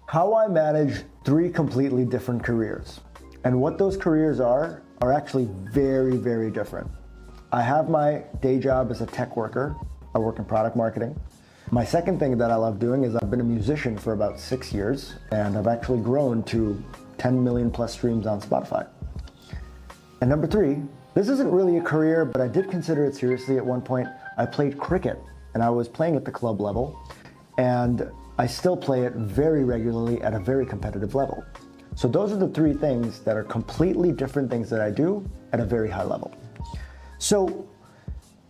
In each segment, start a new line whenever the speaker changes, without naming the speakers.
How I manage 3 completely different careers. And what those careers are actually very, very different. I have my day job as a tech worker. I work in product marketing. My second thing that I love doing is I've been a musician for about 6 years, and I've actually grown to 10 million plus streams on Spotify. And number 3, this isn't really a career, but I did consider it seriously at one point. I played cricket, and I was playing at the club level, and I still play it very regularly at a very competitive level. So those are the 3 things that are completely different things that I do at a very high level. So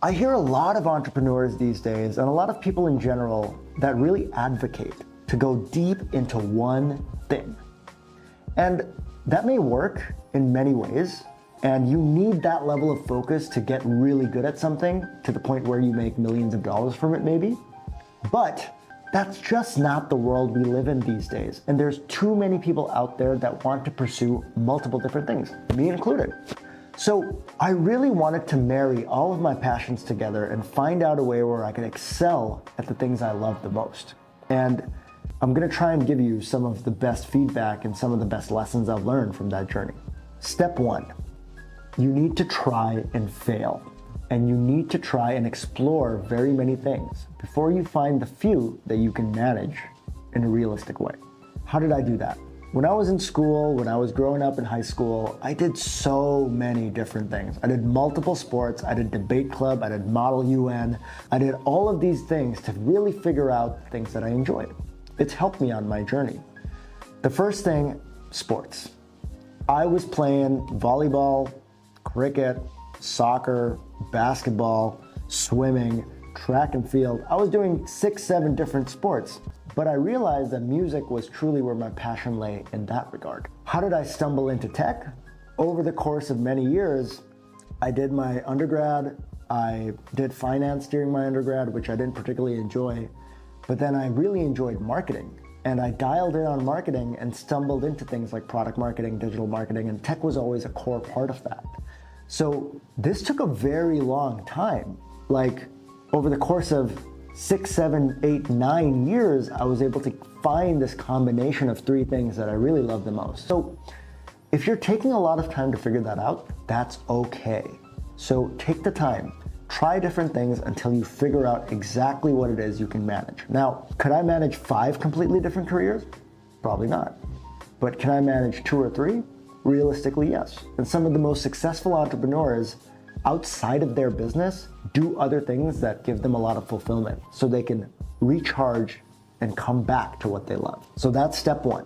I hear a lot of entrepreneurs these days and a lot of people in general that really advocate to go deep into one thing. And that may work in many ways, and you need that level of focus to get really good at something to the point where you make millions of dollars from it maybe. But that's just not the world we live in these days. And there's too many people out there that want to pursue multiple different things, me included. So I really wanted to marry all of my passions together and find out a way where I could excel at the things I love the most. And I'm gonna try and give you some of the best feedback and some of the best lessons I've learned from that journey. Step 1, you need to try and fail. And you need to try and explore very many things before you find the few that you can manage in a realistic way. How did I do that? When I was in school, when I was growing up in high school, I did so many different things. I did multiple sports, I did debate club, I did model UN. I did all of these things to really figure out things that I enjoyed. It's helped me on my journey. The first thing, sports. I was playing volleyball, cricket, soccer, basketball, swimming, track and field. I was doing 6, 7 different sports. But I realized that music was truly where my passion lay in that regard. How did I stumble into tech? Over the course of many years, I did my undergrad, I did finance during my undergrad, which I didn't particularly enjoy, but then I really enjoyed marketing. And I dialed in on marketing and stumbled into things like product marketing, digital marketing, and tech was always a core part of that. So this took a very long time. Like over the course of 6, 7, 8, 9 years, I was able to find this combination of 3 things that I really love the most. So if you're taking a lot of time to figure that out, that's okay. So take the time, try different things until you figure out exactly what it is you can manage. Now, could I manage 5 completely different careers? Probably not. But can I manage 2 or 3? Realistically, yes. And some of the most successful entrepreneurs outside of their business do other things that give them a lot of fulfillment so they can recharge and come back to what they love. So that's step 1.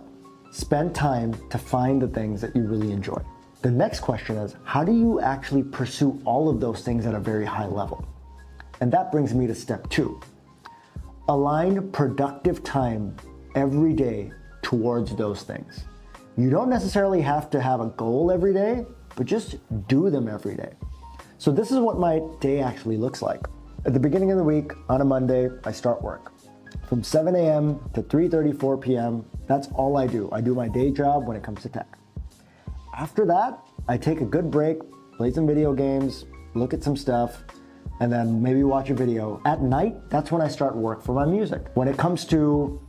Spend time to find the things that you really enjoy. The next question is, how do you actually pursue all of those things at a very high level? And that brings me to step 2. Align productive time every day towards those things. You don't necessarily have to have a goal every day, but just do them every day. So this is what my day actually looks like. At the beginning of the week, on a Monday, I start work. From 7 a.m. to 3:30, 4 p.m., that's all I do. I do my day job when it comes to tech. After that, I take a good break, play some video games, look at some stuff, and then maybe watch a video. At night, that's when I start work for my music. When it comes to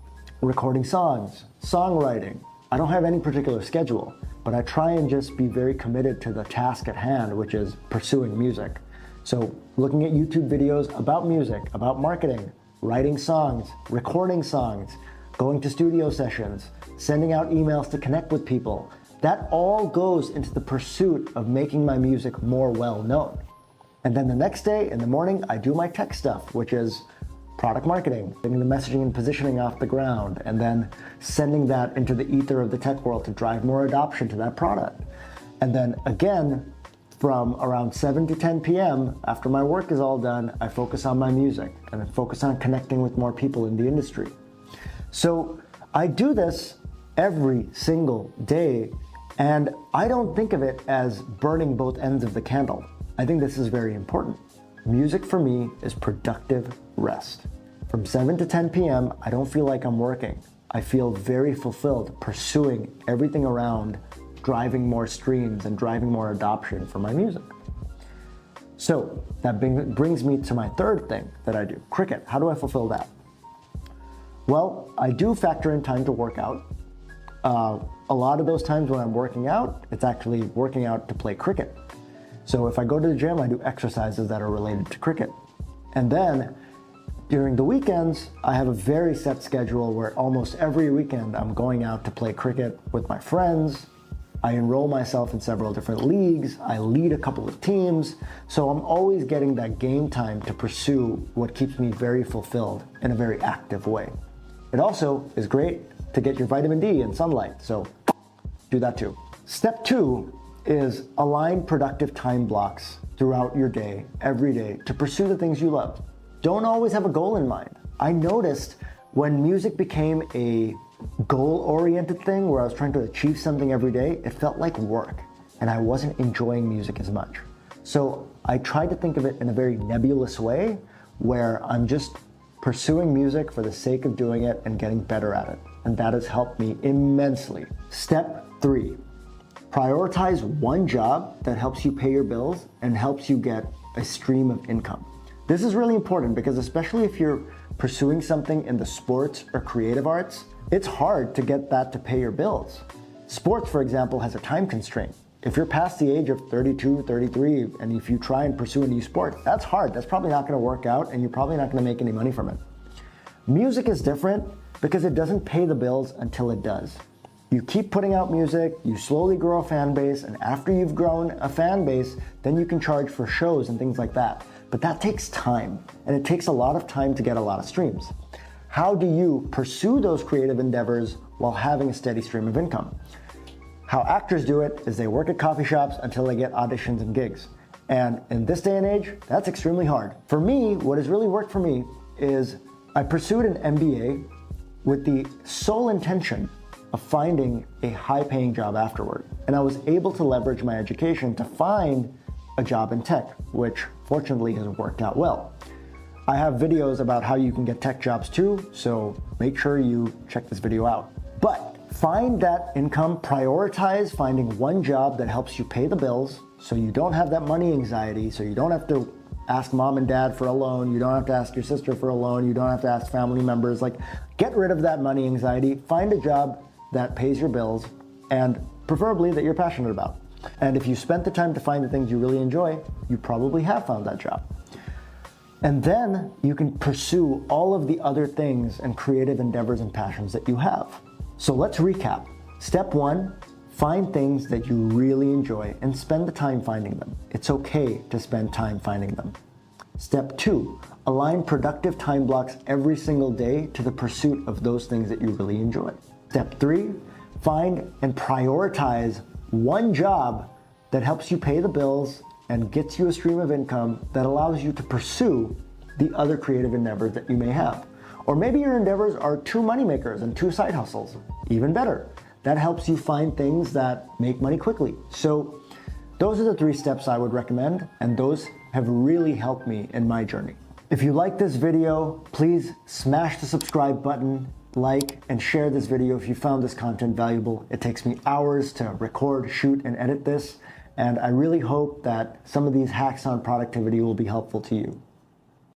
recording songs, songwriting, I don't have any particular schedule. But I try and just be very committed to the task at hand, which is pursuing music. So looking at YouTube videos about music, about marketing, writing songs, recording songs, going to studio sessions, sending out emails to connect with people, that all goes into the pursuit of making my music more well known. And then the next day in the morning, I do my tech stuff, which is product marketing, getting the messaging and positioning off the ground, and then sending that into the ether of the tech world to drive more adoption to that product. And then again, from around 7 to 10 p.m., after my work is all done, I focus on my music and I focus on connecting with more people in the industry. So I do this every single day, and I don't think of it as burning both ends of the candle. I think this is very important. Music for me is productive rest. From 7 to 10 p.m., I don't feel like I'm working. I feel very fulfilled pursuing everything around driving more streams and driving more adoption for my music. So that brings me to my third thing that I do, cricket. How do I fulfill that? Well, I do factor in time to work out. A lot of those times when I'm working out, it's actually working out to play cricket. So if I go to the gym, I do exercises that are related to cricket. And then during the weekends, I have a very set schedule where almost every weekend I'm going out to play cricket with my friends. I enroll myself in several different leagues. I lead a couple of teams. So I'm always getting that game time to pursue what keeps me very fulfilled in a very active way. It also is great to get your vitamin D and sunlight. So do that too. Step 2 is align productive time blocks throughout your day, every day, to pursue the things you love. Don't always have a goal in mind. I noticed when music became a goal-oriented thing where I was trying to achieve something every day, it felt like work and I wasn't enjoying music as much. So I tried to think of it in a very nebulous way where I'm just pursuing music for the sake of doing it and getting better at it. And that has helped me immensely. Step 3, prioritize one job that helps you pay your bills and helps you get a stream of income. This is really important because especially if you're pursuing something in the sports or creative arts, it's hard to get that to pay your bills. Sports, for example, has a time constraint. If you're past the age of 32, 33, and if you try and pursue a new sport, that's hard. That's probably not gonna work out and you're probably not gonna make any money from it. Music is different because it doesn't pay the bills until it does. You keep putting out music, you slowly grow a fan base, and after you've grown a fan base, then you can charge for shows and things like that. But that takes time, and it takes a lot of time to get a lot of streams. How do you pursue those creative endeavors while having a steady stream of income? How actors do it is they work at coffee shops until they get auditions and gigs. And in this day and age, that's extremely hard. For me, what has really worked for me is I pursued an MBA with the sole intention of finding a high-paying job afterward. And I was able to leverage my education to find a job in tech, which fortunately has worked out well. I have videos about how you can get tech jobs too, so make sure you check this video out. But find that income, prioritize finding one job that helps you pay the bills so you don't have that money anxiety, so you don't have to ask mom and dad for a loan, you don't have to ask your sister for a loan, you don't have to ask family members. Like, get rid of that money anxiety, find a job that pays your bills, and preferably that you're passionate about. And if you spent the time to find the things you really enjoy, you probably have found that job. And then you can pursue all of the other things and creative endeavors and passions that you have. So let's recap. Step 1, find things that you really enjoy and spend the time finding them. It's okay to spend time finding them. Step 2, align productive time blocks every single day to the pursuit of those things that you really enjoy. Step 3, find and prioritize one job that helps you pay the bills and gets you a stream of income that allows you to pursue the other creative endeavors that you may have. Or maybe your endeavors are 2 moneymakers and 2 side hustles. Even better. That helps you find things that make money quickly. So those are the 3 steps I would recommend, and those have really helped me in my journey. If you like this video, please smash the subscribe button, like, and share this video if you found this content valuable. It takes me hours to record, shoot, and edit this, and I really hope that some of these hacks on productivity will be helpful to you.